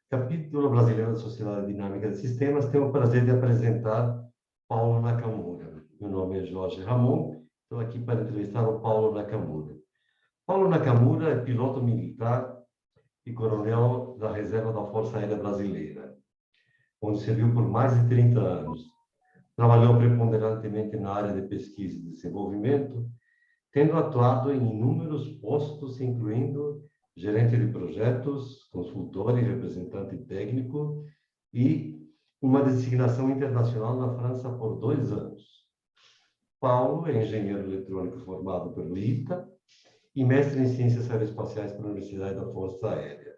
Capítulo Brasileiro da Sociedade Dinâmica de Sistemas, tenho o prazer de apresentar Paulo Nakamura. Meu nome é Jorge Ramon, estou aqui para entrevistar o Paulo Nakamura. Paulo Nakamura é piloto militar e coronel da Reserva da Força Aérea Brasileira, onde serviu por mais de 30 anos. Trabalhou preponderantemente na área de pesquisa e desenvolvimento, tendo atuado em inúmeros postos, incluindo gerente de projetos, consultor e representante técnico, e uma designação internacional na França por 2 anos. Paulo é engenheiro eletrônico formado pelo ITA e mestre em Ciências Aeroespaciais pela Universidade da Força Aérea.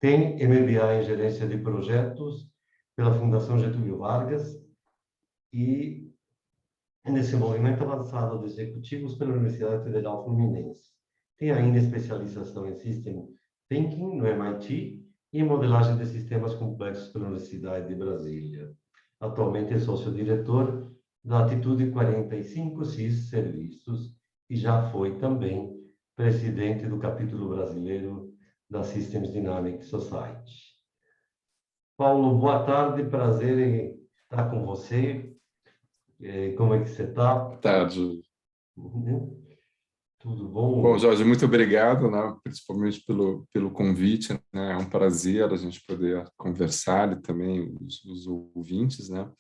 Tem MBA em Gerência de Projetos pela Fundação Getúlio Vargas e desenvolvimento avançado de executivos pela Universidade Federal Fluminense. Tem ainda especialização em System Thinking no MIT e em modelagem de sistemas complexos pela Universidade de Brasília. Atualmente é sócio-diretor da Atitude 45 CIS Serviços e já foi também presidente do capítulo brasileiro da Systems Dynamics Society. Paulo, boa tarde, prazer em estar com você. Como é que você está? Boa tarde. Tudo bom? Bom, Jorge, muito obrigado, né, principalmente pelo convite, né, é um prazer a gente poder conversar e também os ouvintes, né,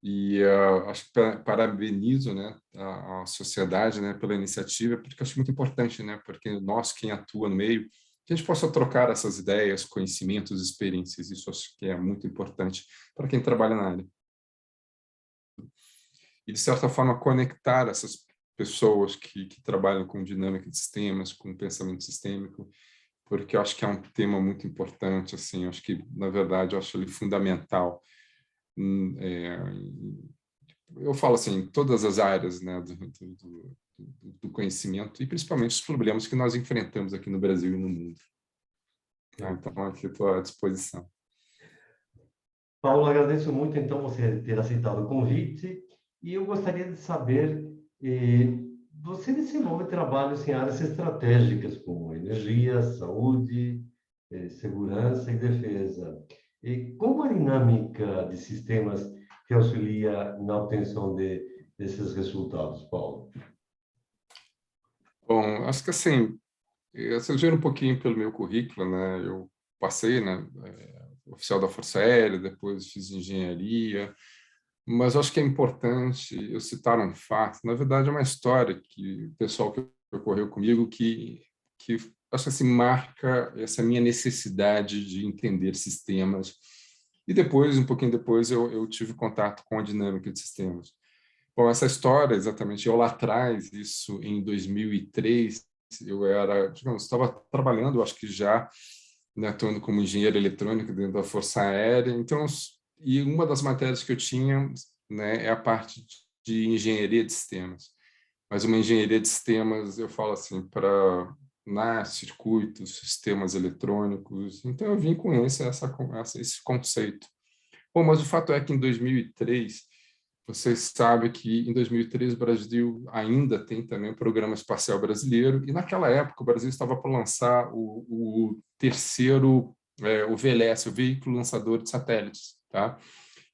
e acho que parabenizo, né, a sociedade, né, pela iniciativa, porque acho muito importante, né, porque nós, quem atua no meio, que a gente possa trocar essas ideias, conhecimentos, experiências, isso acho que é muito importante para quem trabalha na área. E, de certa forma, conectar essas pessoas que trabalham com dinâmica de sistemas, com pensamento sistêmico, porque eu acho que é um tema muito importante, assim, eu acho que, na verdade, eu acho ele fundamental. Eu falo assim, em todas as áreas, né, do conhecimento, e principalmente os problemas que nós enfrentamos aqui no Brasil e no mundo. Então, aqui estou à disposição. Paulo, agradeço muito, então, você ter aceitado o convite, e eu gostaria de saber, você desenvolve trabalhos em áreas estratégicas, como energia, saúde, segurança e defesa. E como a dinâmica de sistemas te auxilia na obtenção desses resultados, Paulo? Bom, acho que assim, sugiro um pouquinho pelo meu currículo, né? Eu passei, né, oficial da Força Aérea, depois fiz engenharia, mas acho que é importante eu citar um fato. Na verdade, é uma história que o pessoal que ocorreu comigo que acho que assim, marca essa minha necessidade de entender sistemas. E depois, um pouquinho depois, eu tive contato com a dinâmica de sistemas. Bom, essa história, exatamente, eu lá atrás, isso em 2003, eu era, digamos, estava trabalhando, acho que já, né, atuando como engenheiro eletrônico dentro da Força Aérea. Então, e uma das matérias que eu tinha, né, é a parte de engenharia de sistemas. Mas uma engenharia de sistemas, eu falo assim, para circuitos, sistemas eletrônicos. Então, eu vim com esse conceito. Bom, mas o fato é que em 2003, você sabe que em 2003 o Brasil ainda tem também o Programa Espacial Brasileiro, e naquela época o Brasil estava para lançar o terceiro, o VLS, o Veículo Lançador de Satélites. Tá?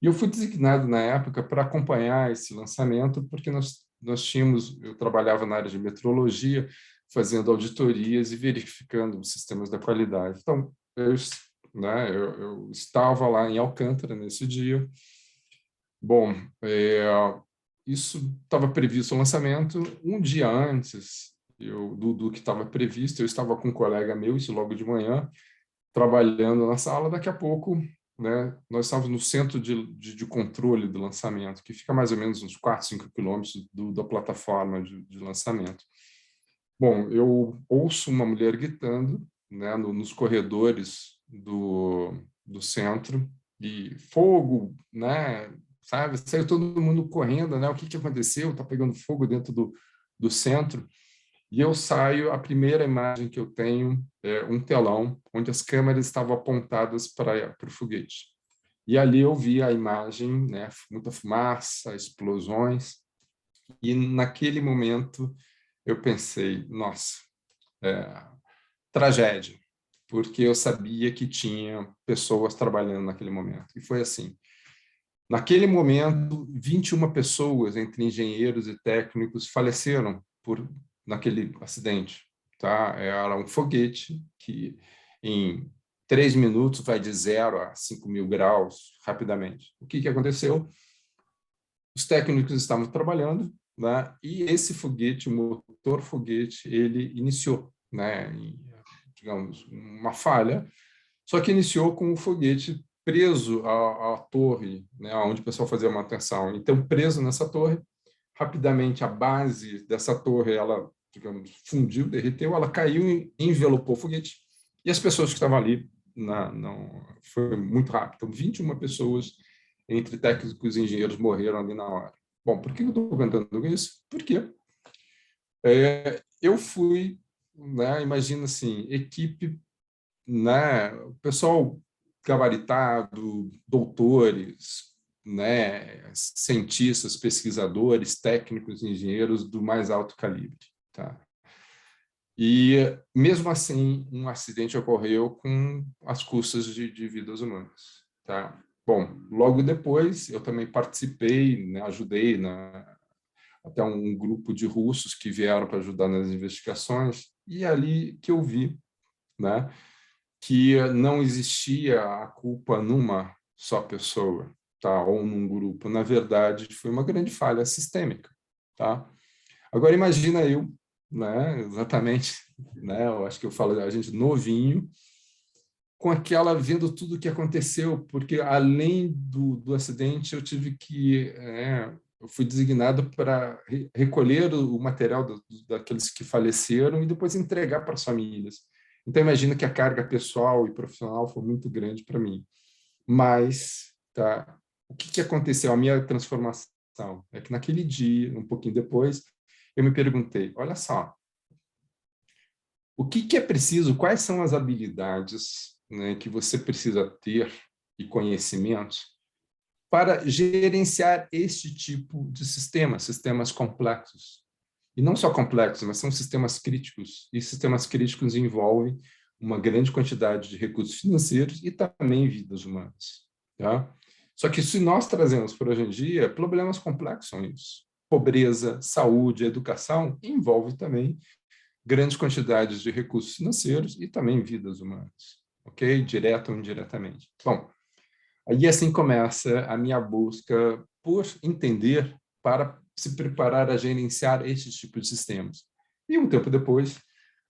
E eu fui designado na época para acompanhar esse lançamento, porque nós tínhamos, eu trabalhava na área de metrologia, fazendo auditorias e verificando os sistemas da qualidade. Então, eu estava lá em Alcântara nesse dia. Bom, isso estava previsto o lançamento. Um dia antes do que estava previsto, eu estava com um colega meu, isso logo de manhã, trabalhando na sala. Daqui a pouco, né, nós estávamos no centro de controle do lançamento, que fica mais ou menos uns 4, 5 quilômetros da plataforma de lançamento. Bom, eu ouço uma mulher gritando, né, nos corredores do centro, e fogo, né, sabe? Saiu todo mundo correndo, né? O que aconteceu? Está pegando fogo dentro do centro. E eu saio, a primeira imagem que eu tenho é um telão onde as câmeras estavam apontadas para o foguete. E ali eu vi a imagem, né? Muita fumaça, explosões. E naquele momento eu pensei, nossa, tragédia. porque eu sabia que tinha pessoas trabalhando naquele momento. E foi assim. Naquele momento, 21 pessoas, entre engenheiros e técnicos, faleceram naquele acidente. Tá? Era um foguete que, em 3 minutos, vai de 0 a 5.000 graus rapidamente. O que aconteceu? Os técnicos estavam trabalhando, né? E esse foguete, o motor foguete, ele iniciou, né? Digamos, uma falha, só que iniciou com o foguete preso à torre, né, onde o pessoal fazia manutenção. Então, preso nessa torre, rapidamente a base dessa torre, ela, digamos, fundiu, derreteu, ela caiu e envelopou o foguete. E as pessoas que estavam ali, não, foi muito rápido. Então, 21 pessoas, entre técnicos e engenheiros, morreram ali na hora. Bom, por que eu estou contando isso? Porque eu fui, né, imagina assim, equipe, né, o pessoal gabaritado, doutores, né, cientistas, pesquisadores, técnicos, engenheiros do mais alto calibre, tá? E mesmo assim, um acidente ocorreu com as custas de vidas humanas, tá? Bom, logo depois eu também participei, né, ajudei até um grupo de russos que vieram para ajudar nas investigações, e é ali que eu vi, né, que não existia a culpa numa só pessoa, tá? Ou num grupo. Na verdade, foi uma grande falha sistêmica, tá? Agora imagina eu, né? Exatamente, né? Eu acho que eu falo a gente novinho, com aquela vendo tudo o que aconteceu, porque além do acidente eu tive que eu fui designado para recolher o material daqueles que faleceram e depois entregar para as famílias. Então, imagino que a carga pessoal e profissional foi muito grande para mim. Mas, tá, o que aconteceu? A minha transformação é que naquele dia, um pouquinho depois, eu me perguntei, olha só, o que é preciso, quais são as habilidades, né, que você precisa ter e conhecimentos para gerenciar este tipo de sistemas complexos. E não só complexos, mas são sistemas críticos. E sistemas críticos envolvem uma grande quantidade de recursos financeiros e também vidas humanas. Tá? Só que se nós trazemos para hoje em dia, problemas complexos são isso. Pobreza, saúde, educação, envolve também grandes quantidades de recursos financeiros e também vidas humanas. Ok? Direto ou indiretamente. Bom, aí assim começa a minha busca por entender para se preparar a gerenciar esses tipos de sistemas. E um tempo depois,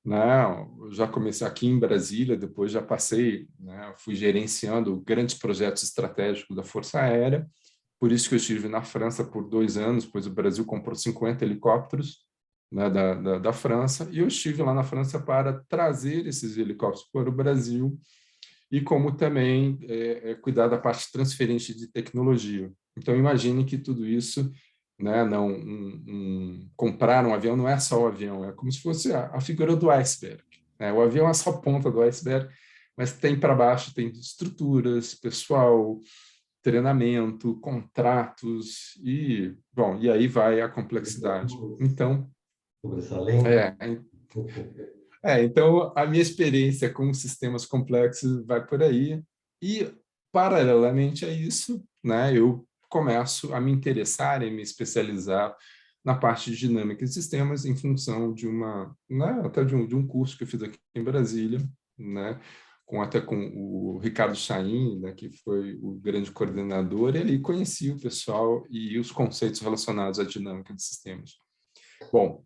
né, eu já comecei aqui em Brasília, depois já passei, né, fui gerenciando grandes projetos estratégicos da Força Aérea, por isso que eu estive na França por 2 anos, pois o Brasil comprou 50 helicópteros, né, da França, e eu estive lá na França para trazer esses helicópteros para o Brasil, e como também cuidar da parte transferente de tecnologia. Então, imagine que tudo isso, né, não comprar um avião não é só o avião, é como se fosse a figura do iceberg. Né? O avião é só a ponta do iceberg, mas tem para baixo, tem estruturas, pessoal, treinamento, contratos, e, bom, e aí vai a complexidade. Então, Sobressalente. é, então, a minha experiência com sistemas complexos vai por aí. E, paralelamente a isso, né, eu começo a me interessar e me especializar na parte de dinâmica de sistemas em função de até de um curso que eu fiz aqui em Brasília, né, até com o Ricardo Chain, né, que foi o grande coordenador, e ali conheci o pessoal e os conceitos relacionados à dinâmica de sistemas. Bom,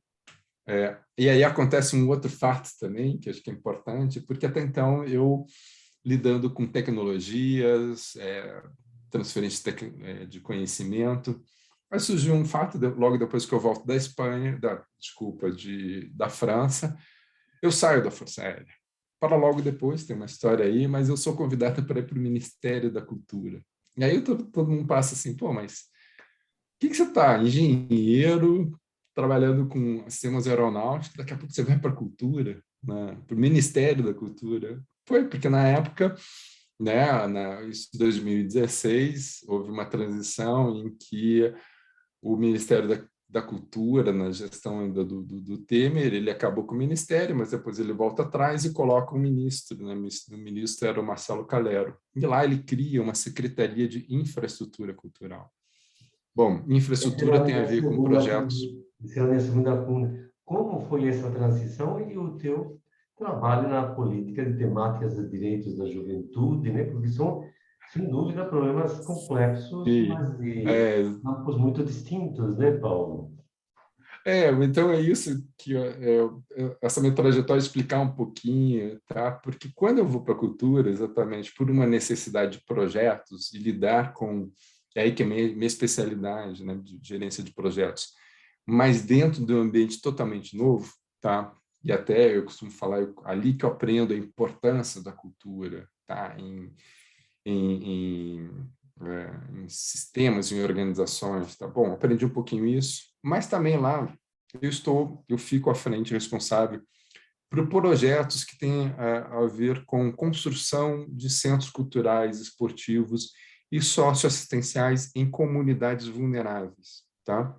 e aí acontece um outro fato também, que acho que é importante, porque até então eu, lidando com tecnologias, transferência de conhecimento, aí surgiu um fato, logo depois que eu volto da Espanha, da França, eu saio da Força Aérea. Para logo depois, tem uma história aí, mas eu sou convidado para ir para o Ministério da Cultura. E aí todo mundo passa assim, pô, mas o que você está? Engenheiro, trabalhando com sistemas aeronáuticos, daqui a pouco você vai para a cultura, né? Para o Ministério da Cultura. Foi, porque na época, né, em 2016, houve uma transição em que o Ministério da cultura na gestão ainda do Temer. Ele acabou com o ministério, mas depois ele volta atrás e coloca um ministro, né? O ministro era o Marcelo Calero. E lá ele cria uma secretaria de infraestrutura cultural. Bom, infraestrutura tem a ver com projetos. Essa é a minha segunda pergunta. Como foi essa transição e o teu trabalho na política de temáticas de direitos da juventude, né? Porque são, sem dúvida, problemas complexos, E, mas de é, campos muito distintos, né, Paulo? então é isso que essa minha trajetória explicar um pouquinho, tá? Porque quando eu vou para a cultura, exatamente por uma necessidade de projetos e lidar com, é aí que é minha especialidade, né, de gerência de projetos, mas dentro de um ambiente totalmente novo, tá? E até eu costumo falar ali que eu aprendo a importância da cultura, tá? Em sistemas, em organizações, tá bom? Aprendi um pouquinho isso, mas também lá eu fico à frente responsável por projetos que têm a ver com construção de centros culturais, esportivos e socioassistenciais em comunidades vulneráveis, tá?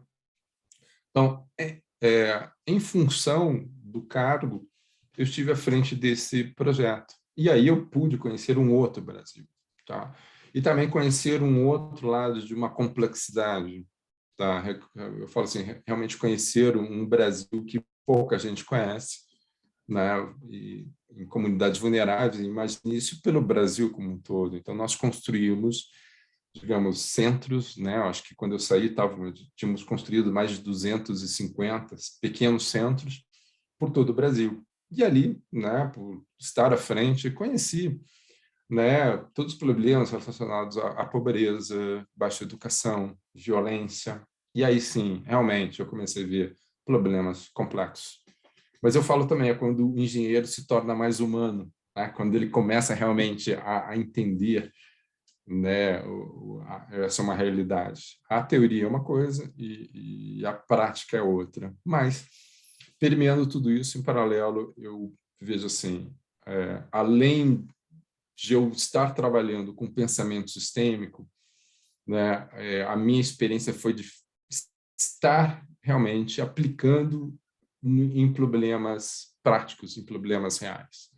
Então, em função do cargo, eu estive à frente desse projeto. E aí eu pude conhecer um outro Brasil, tá? E também conhecer um outro lado de uma complexidade, tá? Eu falo assim, realmente conhecer um Brasil que pouca gente conhece, né? E em comunidades vulneráveis, imagine isso pelo Brasil como um todo. Então, nós construímos, digamos, centros, né? Acho que quando eu saí, tínhamos construído mais de 250 pequenos centros por todo o Brasil. E ali, né, por estar à frente, conheci, né, todos os problemas relacionados à pobreza, baixa educação, violência. E aí sim, realmente, eu comecei a ver problemas complexos. Mas eu falo também, é quando o engenheiro se torna mais humano, né, quando ele começa realmente a entender, né, essa é uma realidade. A teoria é uma coisa e a prática é outra. Mas, permeando tudo isso, em paralelo, eu vejo assim, além de eu estar trabalhando com pensamento sistêmico, né, a minha experiência foi de estar realmente aplicando em problemas práticos, em problemas reais.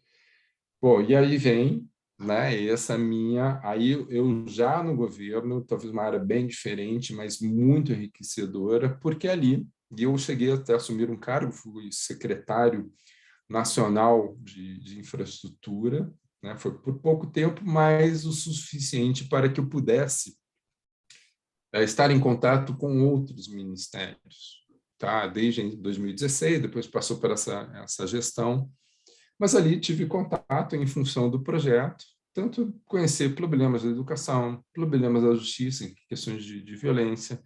Bom, e aí vem, né, essa minha, aí eu já no governo, talvez uma área bem diferente, mas muito enriquecedora, porque ali eu cheguei até a assumir um cargo, fui secretário nacional de infraestrutura, né, foi por pouco tempo, mas o suficiente para que eu pudesse estar em contato com outros ministérios, tá? Desde 2016, depois passou por essa gestão, mas ali tive contato em função do projeto, tanto conhecer problemas da educação, problemas da justiça, questões de violência,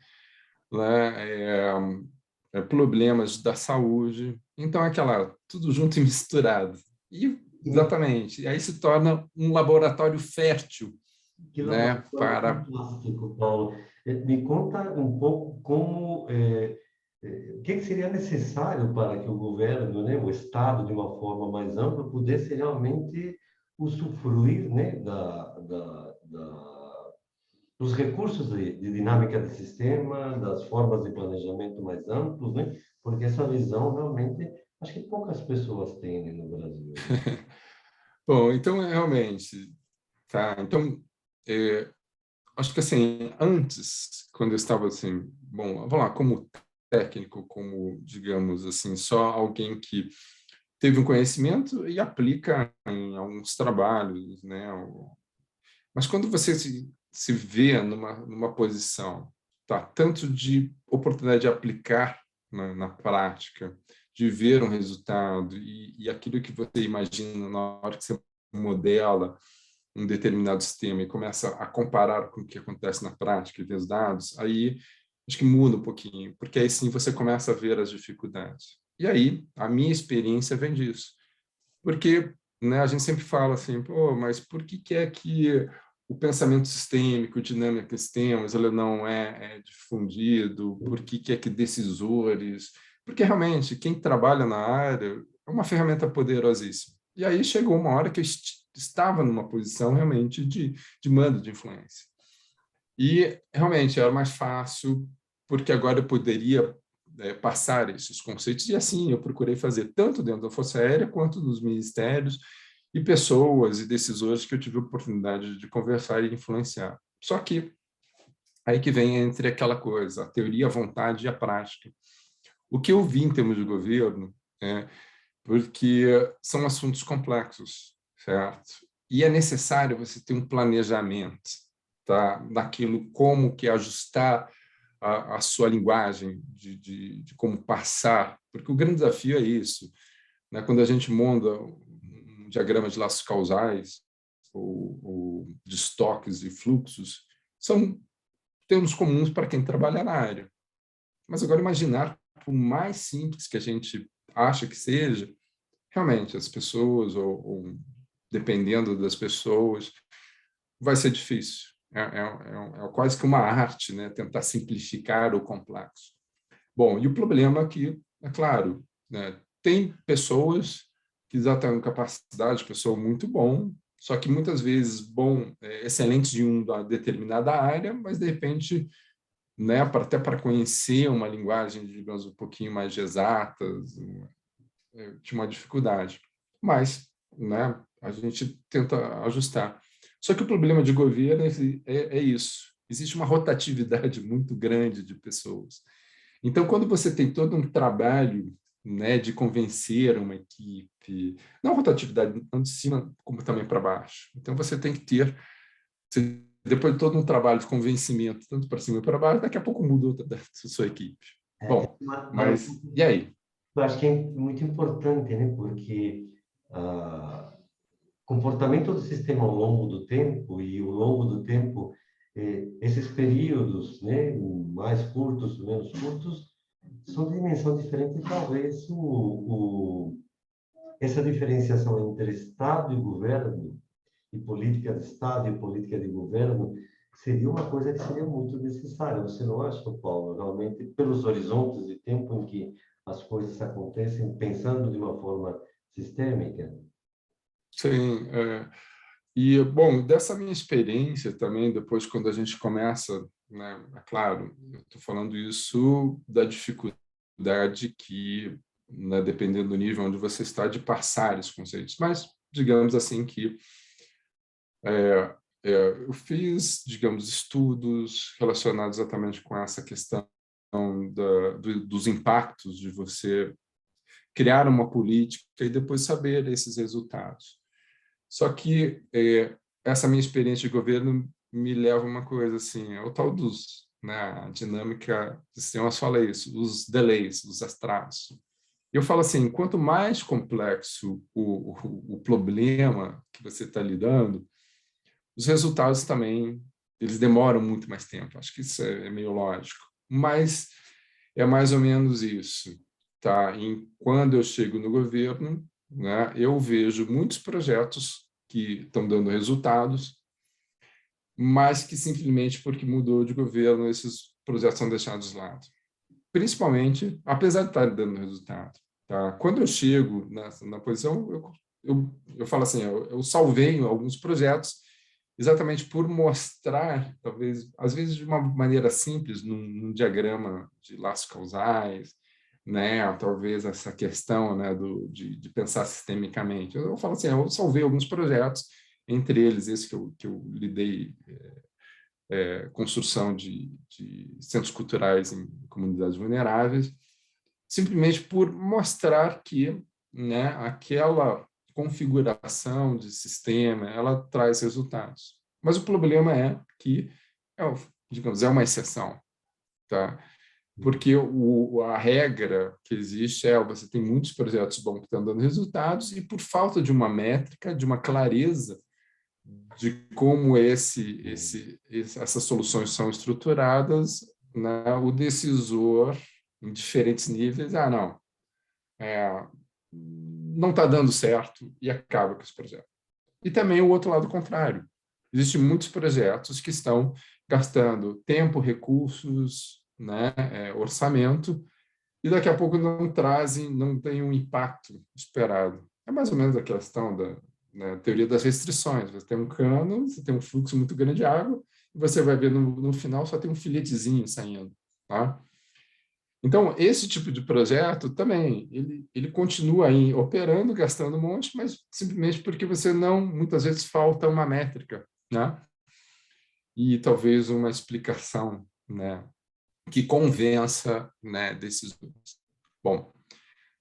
né? Problemas da saúde, então aquela tudo junto e misturado. E exatamente, e aí se torna um laboratório fértil, Que né, laboratório para fantástico, Paulo. Me conta um pouco como, o que seria necessário para que o governo, né, o Estado, de uma forma mais ampla, pudesse realmente usufruir, né, dos recursos de dinâmica de sistema, das formas de planejamento mais amplos, né? Porque essa visão realmente, acho que poucas pessoas têm, né, no Brasil, né? Bom, então realmente, tá? Então, acho que assim, antes, quando eu estava assim, bom, vamos lá, como técnico, como, digamos assim, só alguém que teve um conhecimento e aplica em alguns trabalhos, né? Mas quando você se vê numa posição, tá? Tanto de oportunidade de aplicar na prática, de ver um resultado e aquilo que você imagina na hora que você modela um determinado sistema e começa a comparar com o que acontece na prática e ver os dados, aí acho que muda um pouquinho, porque aí sim você começa a ver as dificuldades. E aí, a minha experiência vem disso. Porque, né, a gente sempre fala assim, pô, mas por que é que o pensamento sistêmico, dinâmica de sistemas, ele não é difundido? Por que é que decisores? Porque realmente quem trabalha na área é uma ferramenta poderosíssima. E aí chegou uma hora que eu estava numa posição realmente de mando, de influência. E realmente era mais fácil, porque agora eu poderia passar esses conceitos, e assim eu procurei fazer tanto dentro da Força Aérea quanto nos ministérios e pessoas e decisores que eu tive a oportunidade de conversar e influenciar. Só que aí que vem entre aquela coisa, a teoria, a vontade e a prática. O que eu vi em termos de governo, porque são assuntos complexos, certo? E é necessário você ter um planejamento, tá? Daquilo como que ajustar a sua linguagem, de como passar, porque o grande desafio é isso, né? Quando a gente monta um diagrama de laços causais, ou de estoques e fluxos, são termos comuns para quem trabalha na área. Mas agora imaginar, por mais simples que a gente acha que seja, realmente as pessoas, ou dependendo das pessoas, vai ser difícil. É quase que uma arte, né? Tentar simplificar o complexo. Bom, e o problema é que, é claro, né? Tem pessoas que já têm capacidade, pessoa muito bom, só que muitas vezes excelentes de uma determinada área, mas de repente, né, até para conhecer uma linguagem, digamos, um pouquinho mais de exatas, tinha uma dificuldade. Mas, né, a gente tenta ajustar. Só que o problema de governo é isso. Existe uma rotatividade muito grande de pessoas. Então, quando você tem todo um trabalho, né, de convencer uma equipe, não rotatividade tanto de cima como também para baixo. Então, você tem que ter, depois de todo um trabalho de convencimento, tanto para cima e para baixo, daqui a pouco muda da sua equipe. Bom, mas e aí? Eu acho que é muito importante, né? Porque comportamento do sistema ao longo do tempo e ao longo do tempo, esses períodos, né, mais curtos, menos curtos, são de dimensão diferente. E talvez essa diferenciação entre Estado e governo, e política de Estado e política de governo, seria uma coisa que seria muito necessária. Você não acha, Paulo? Realmente, pelos horizontes de tempo em que as coisas acontecem, pensando de uma forma sistêmica? Sim, e, bom, dessa minha experiência também, depois quando a gente começa, né, é claro, eu estou falando isso da dificuldade que, né, dependendo do nível onde você está, de passar esses conceitos, mas digamos assim que eu fiz, digamos, estudos relacionados exatamente com essa questão dos impactos de você criar uma política e depois saber esses resultados. Só que essa minha experiência de governo me leva a uma coisa assim, é o tal dos, né, a dinâmica do sistema fala isso, os delays, os atrasos. Eu falo assim, quanto mais complexo o problema que você está lidando, os resultados também, eles demoram muito mais tempo. Acho que isso é meio lógico. Mas é mais ou menos isso. Tá? Quando eu chego no governo, né, eu vejo muitos projetos que estão dando resultados, mas que simplesmente porque mudou de governo, esses projetos são deixados de lado. Principalmente, apesar de estar dando resultado. Tá? Quando eu chego na posição, eu falo assim, eu salvei alguns projetos exatamente por mostrar, talvez, às vezes de uma maneira simples, num diagrama de laços causais, né? Talvez essa questão, né, de pensar sistemicamente. Eu falo assim, eu salvei alguns projetos, entre eles esse que eu lidei, construção de centros culturais em comunidades vulneráveis, simplesmente por mostrar que, né, aquela configuração de sistema, ela traz resultados. Mas o problema é que, digamos, é uma exceção, tá? Porque a regra que existe você tem muitos projetos bons que estão dando resultados e por falta de uma métrica, de uma clareza de como essas soluções são estruturadas, né, o decisor em diferentes níveis, não, não está dando certo e acaba com esse projeto. E também o outro lado contrário. Existem muitos projetos que estão gastando tempo, recursos, né, orçamento, e daqui a pouco não tem um impacto esperado. É mais ou menos a questão da teoria das restrições. Você tem um cano, você tem um fluxo muito grande de água, e você vai ver no final só tem um filetezinho saindo. Tá? Então, esse tipo de projeto também, ele continua aí operando, gastando um monte, mas simplesmente porque você não, muitas vezes falta uma métrica, né? E talvez uma explicação, né, que convença, né, decisores. Bom,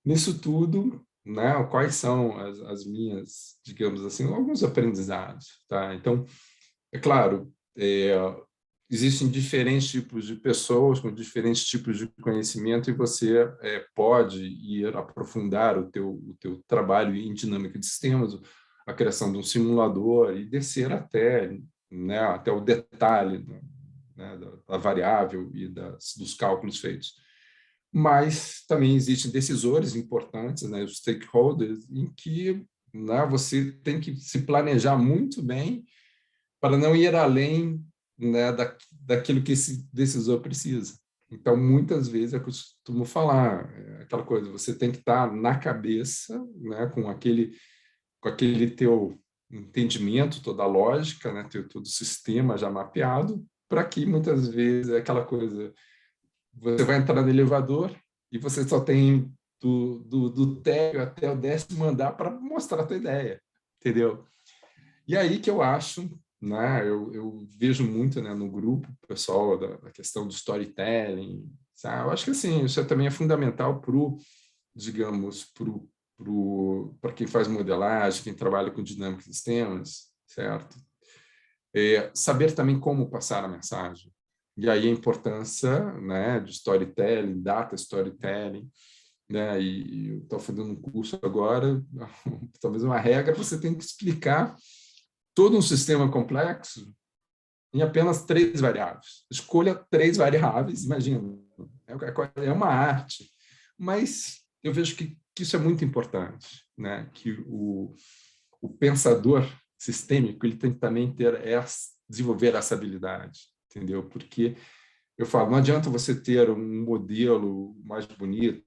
nisso tudo, né, quais são as minhas, digamos assim, alguns aprendizados, tá? Então, é claro, existem diferentes tipos de pessoas com diferentes tipos de conhecimento e você pode ir aprofundar o teu trabalho em dinâmica de sistemas, a criação de um simulador e descer até, né, até o detalhe, né, da variável e dos cálculos feitos. Mas também existem decisores importantes, né, os stakeholders, em que, né, você tem que se planejar muito bem para não ir além, né, daquilo que esse decisor precisa. Então, muitas vezes eu costumo falar aquela coisa, você tem que estar na cabeça, né, com aquele teu entendimento, toda a lógica, né, todo o sistema já mapeado, para que muitas vezes é aquela coisa, você vai entrar no elevador e você só tem do térreo até o 10º andar para mostrar a tua ideia, entendeu? E aí que eu acho, né, eu vejo muito, né, no grupo pessoal da questão do storytelling, sabe? Eu acho que assim, isso também é fundamental digamos, para quem faz modelagem, quem trabalha com dinâmica de sistemas, certo? Saber também como passar a mensagem. E aí a importância, né, de storytelling, data storytelling, né? E eu estou fazendo um curso agora, talvez uma regra, você tem que explicar todo um sistema complexo em apenas 3 variáveis. Escolha 3 variáveis, imagina, é uma arte. Mas eu vejo que isso é muito importante, né? Que o pensador sistêmico ele tem que também desenvolver essa habilidade, entendeu? Porque eu falo, não adianta você ter um modelo mais bonito,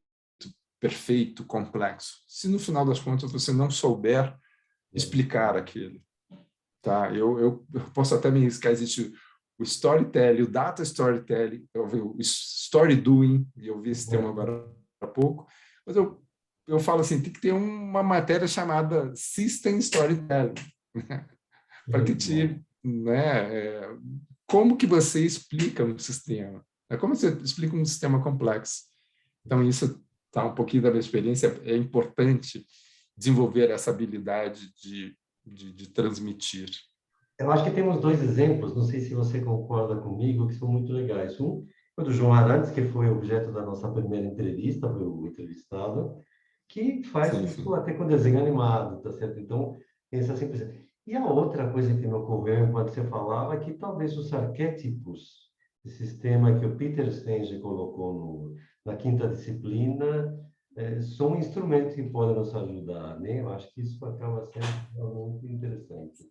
perfeito, complexo, se no final das contas você não souber explicar aquilo. Tá? Eu posso até me arriscar, existe o storytelling, o data storytelling, o story doing, e eu vi esse termo agora há pouco, mas eu falo assim, tem que ter uma matéria chamada System Storytelling, né? Para que né, como que você explica um sistema, né? Como você explica um sistema complexo. Então, isso tá um pouquinho da minha experiência, é importante desenvolver essa habilidade de transmitir. Eu acho que temos 2 exemplos, não sei se você concorda comigo, que são muito legais. Um foi do João Arantes, que foi objeto da nossa primeira entrevista, foi o entrevistado, que faz Sim, isso sim. até com desenho animado, tá certo? Então, pensa assim, e a outra coisa que me ocorreu enquanto você falava é que talvez os arquétipos, esse sistema que o Peter Senge colocou na quinta disciplina, são instrumentos que podem nos ajudar, né? Eu acho que isso acaba sendo muito interessante.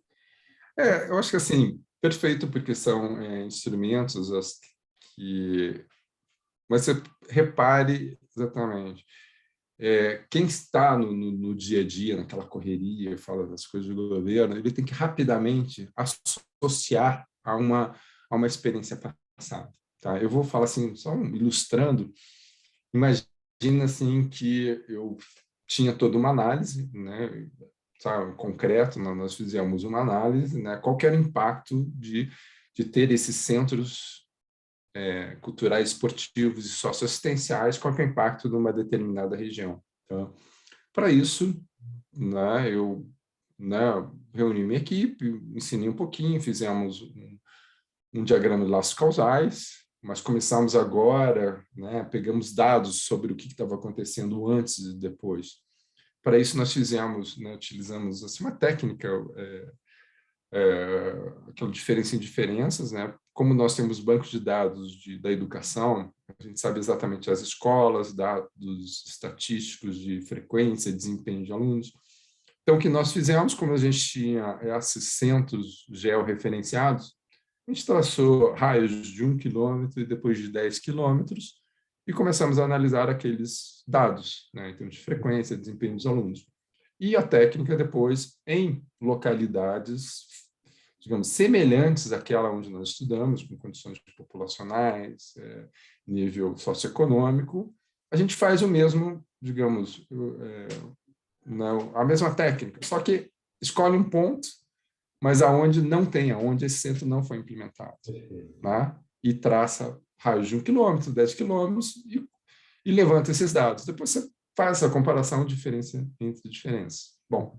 Eu acho que assim, perfeito, porque são instrumentos que. Mas você repare exatamente. Quem está no dia a dia, naquela correria, fala das coisas do governo, ele tem que rapidamente associar a uma experiência passada. Tá? Eu vou falar assim, só ilustrando. Imagina assim que eu tinha toda uma análise, né? Sabe, concreto, nós fizemos uma análise, né? Qual que era o impacto de ter esses centros culturais, esportivos e socioassistenciais, qual que é o impacto numa determinada região. Então, para isso, né, eu, né, reuni minha equipe, ensinei um pouquinho, fizemos um diagrama de laços causais, mas começamos agora, né, pegamos dados sobre o que estava acontecendo antes e depois. Para isso, nós fizemos, né, utilizamos assim, uma técnica, aquela diferença em diferenças, né? Como nós temos bancos de dados da educação, a gente sabe exatamente as escolas, dados estatísticos de frequência, desempenho de alunos. Então, o que nós fizemos, como a gente tinha esses centros georreferenciados, a gente traçou raios de 1 quilômetro e depois de 10 quilômetros e começamos a analisar aqueles dados, né, em termos de frequência, desempenho dos alunos. E a técnica depois, em localidades digamos, semelhantes àquela onde nós estudamos, com condições populacionais, nível socioeconômico, a gente faz o mesmo, digamos, a mesma técnica, só que escolhe um ponto, mas aonde não tem, aonde esse centro não foi implementado, né? E traça raios de 1 quilômetro, 10 quilômetros e levanta esses dados. Depois você faz essa comparação, diferença entre diferenças. Bom,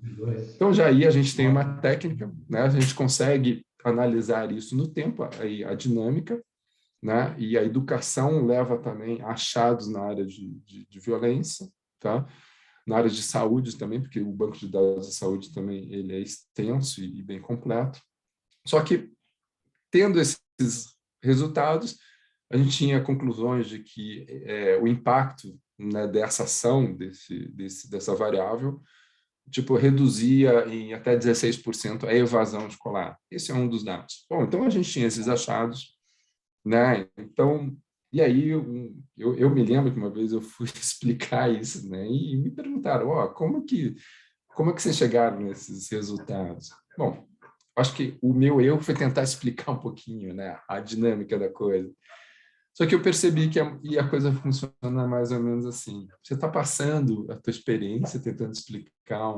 então já aí a gente tem uma técnica, né? A gente consegue analisar isso no tempo, aí a dinâmica, né? E a educação leva também a achados na área de violência, tá? Na área de saúde também, porque o banco de dados de saúde também ele é extenso e bem completo. Só que, tendo esses resultados, a gente tinha conclusões de que o impacto, né, dessa ação, dessa variável, tipo, reduzia em até 16% a evasão escolar. Esse é um dos dados. Bom, então a gente tinha esses achados, né? Então, e aí eu me lembro que uma vez eu fui explicar isso, né? E me perguntaram, como é que vocês chegaram nesses resultados? Bom, acho que o meu erro foi tentar explicar um pouquinho, né, a dinâmica da coisa. Só que eu percebi que a coisa funciona mais ou menos assim. Você está passando a tua experiência, tentando explicar,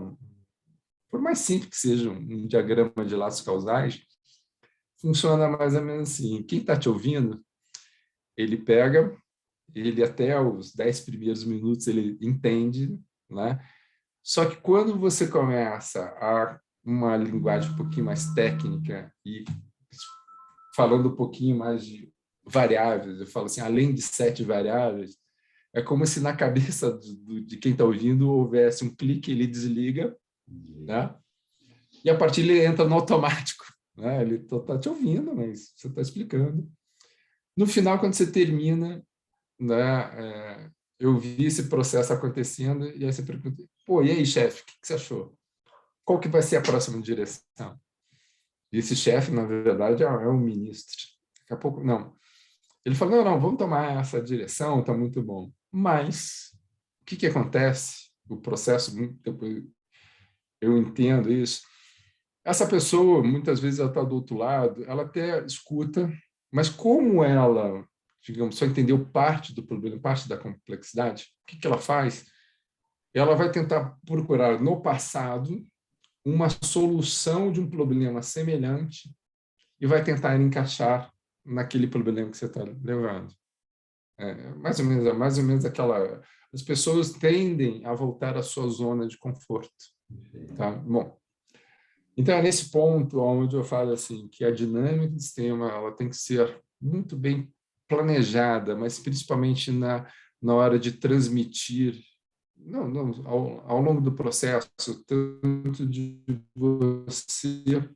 por mais simples que seja um diagrama de laços causais, funciona mais ou menos assim. Quem está te ouvindo, ele pega, ele até os 10 primeiros minutos ele entende, né? Só que quando você começa a uma linguagem um pouquinho mais técnica e falando um pouquinho mais de variáveis, eu falo assim, além de 7 variáveis, é como se na cabeça de quem está ouvindo houvesse um clique, ele desliga, né? E a partir ele entra no automático, né? Ele está te ouvindo, mas você está explicando. No final, quando você termina, né, eu vi esse processo acontecendo e aí você pergunta, pô, e aí, chefe, o que você achou? Qual que vai ser a próxima direção? E esse chefe, na verdade, é um ministro. Daqui a pouco, não. Ele falou, não, vamos tomar essa direção, está muito bom. Mas, o que acontece? O processo, depois eu entendo isso. Essa pessoa, muitas vezes, ela está do outro lado, ela até escuta, mas como ela, digamos, só entendeu parte do problema, parte da complexidade, o que ela faz? Ela vai tentar procurar, no passado, uma solução de um problema semelhante e vai tentar encaixar naquele problema que você está levando. Mais ou menos aquela... As pessoas tendem a voltar à sua zona de conforto. Tá? Bom, então é nesse ponto onde eu falo assim, que a dinâmica do sistema ela tem que ser muito bem planejada, mas principalmente na hora de transmitir, ao longo do processo, tanto de você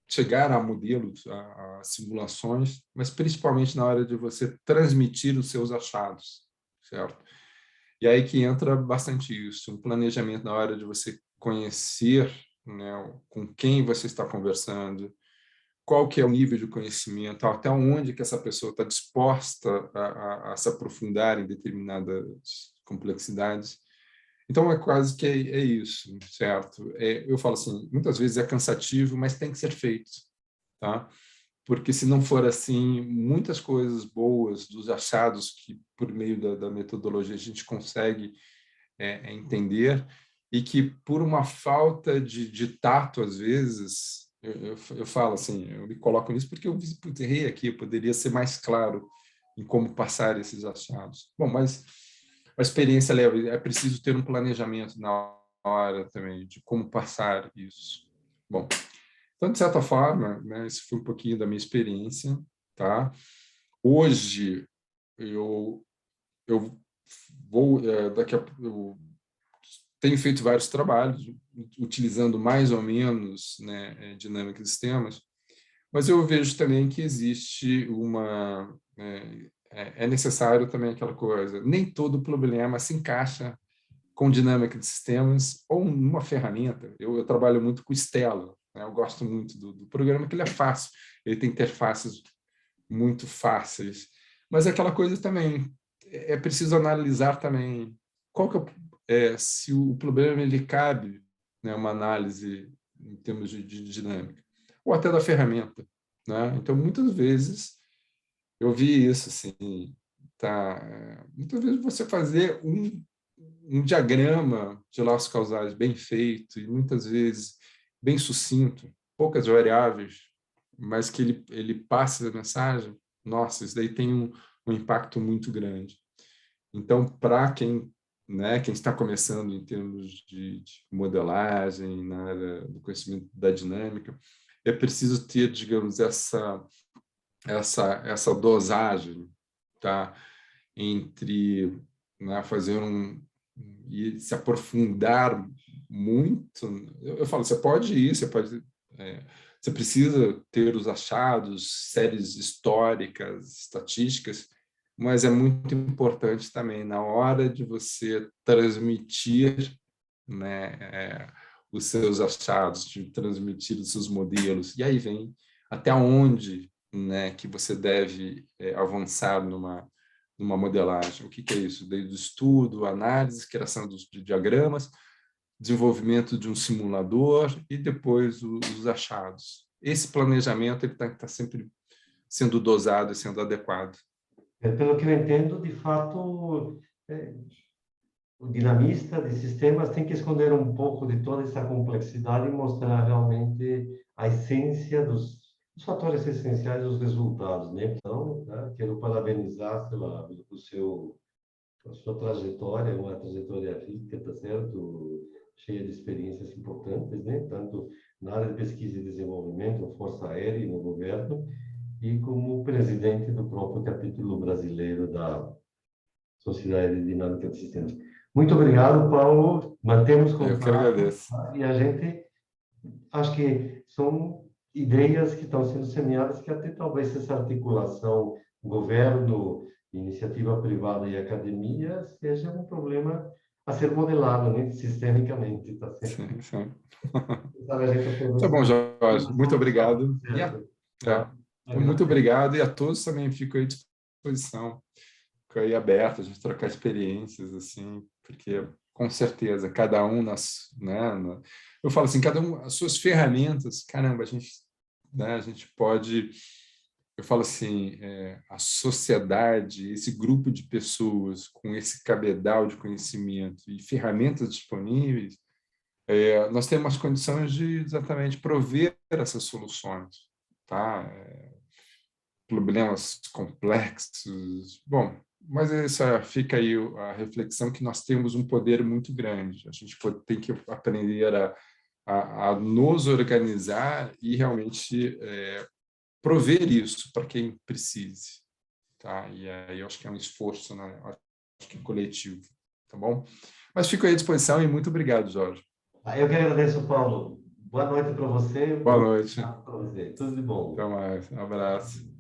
chegar a modelos, a simulações, mas principalmente na hora de você transmitir os seus achados, certo? E aí que entra bastante isso, um planejamento na hora de você conhecer, né, com quem você está conversando, qual que é o nível de conhecimento, até onde que essa pessoa está disposta a se aprofundar em determinadas complexidades. Então, é quase que é isso, certo? Eu falo assim, muitas vezes é cansativo, mas tem que ser feito, tá? Porque se não for assim, muitas coisas boas dos achados que, por meio da metodologia, a gente consegue entender e que, por uma falta de tato, às vezes, eu falo assim, eu me coloco nisso porque eu errei aqui, eu poderia ser mais claro em como passar esses achados. Bom, mas a experiência leva, é preciso ter um planejamento na hora também de como passar isso. Bom, então, de certa forma, né, esse foi um pouquinho da minha experiência, tá? Hoje, eu vou, daqui a eu tenho feito vários trabalhos, utilizando mais ou menos, né, dinâmica de sistemas, mas eu vejo também que existe uma... É necessário também aquela coisa, nem todo problema se encaixa com dinâmica de sistemas ou numa ferramenta. Eu trabalho muito com Stella, né? Eu gosto muito do programa, que ele é fácil, ele tem interfaces muito fáceis, mas é aquela coisa também, é preciso analisar também qual que se o problema ele cabe, né, uma análise em termos de dinâmica, ou até da ferramenta, né? Então, muitas vezes, eu vi isso, assim, tá? Muitas vezes você fazer um diagrama de laços causais bem feito e muitas vezes bem sucinto, poucas variáveis, mas que ele passe a mensagem, nossa, isso daí tem um impacto muito grande. Então, para quem, né, quem está começando em termos de modelagem, na área do conhecimento da dinâmica, é preciso ter, digamos, essa dosagem, tá? Entre, né, fazer e se aprofundar muito. Eu falo, você pode ir, você precisa ter os achados, séries históricas, estatísticas, mas é muito importante também na hora de você transmitir, né, os seus achados, de transmitir os seus modelos. E aí vem até onde, né, que você deve avançar numa modelagem. O que é isso? Desde o estudo, análise, criação de diagramas, desenvolvimento de um simulador e depois os achados. Esse planejamento está sempre sendo dosado e sendo adequado. Pelo que eu entendo, de fato, o dinamista de sistemas tem que esconder um pouco de toda essa complexidade e mostrar realmente a essência dos fatores essenciais dos resultados, né? Então, tá? Quero parabenizar pela a sua trajetória, uma trajetória rica, tá certo? Cheia de experiências importantes, né? Tanto na área de pesquisa e desenvolvimento, Força Aérea e no governo, e como presidente do próprio capítulo brasileiro da Sociedade de Dinâmica de Sistemas. Muito obrigado, Paulo. Mantemos Eu que contato, agradeço. tá? E a gente, acho que são ideias que estão sendo semeadas que até talvez essa articulação governo, iniciativa privada e academia seja um problema a ser modelado, né, sistemicamente, tá certo? Sim, sim. Sabe, a gente Tá bom, oferecer Jorge. uma Muito solução, obrigado. certo? É, Tá? muito Agradeço. obrigado e a todos também fico à disposição. Fico aí aberto a gente trocar experiências, assim, porque com certeza cada um eu falo assim, cada um as suas ferramentas, caramba, a gente pode, eu falo assim, a sociedade, esse grupo de pessoas com esse cabedal de conhecimento e ferramentas disponíveis, nós temos condições de exatamente prover essas soluções, tá? Problemas complexos. Bom, mas fica aí a reflexão que nós temos um poder muito grande. A gente tem que aprender a nos organizar e realmente prover isso para quem precise. Tá? E aí eu acho que é um esforço, né? Acho que coletivo. Tá bom? Mas fico aí à disposição e muito obrigado, Jorge. Eu que agradeço, Paulo. Boa noite para você. Boa Bom noite. para você. Tudo de bom. Até mais. Um abraço.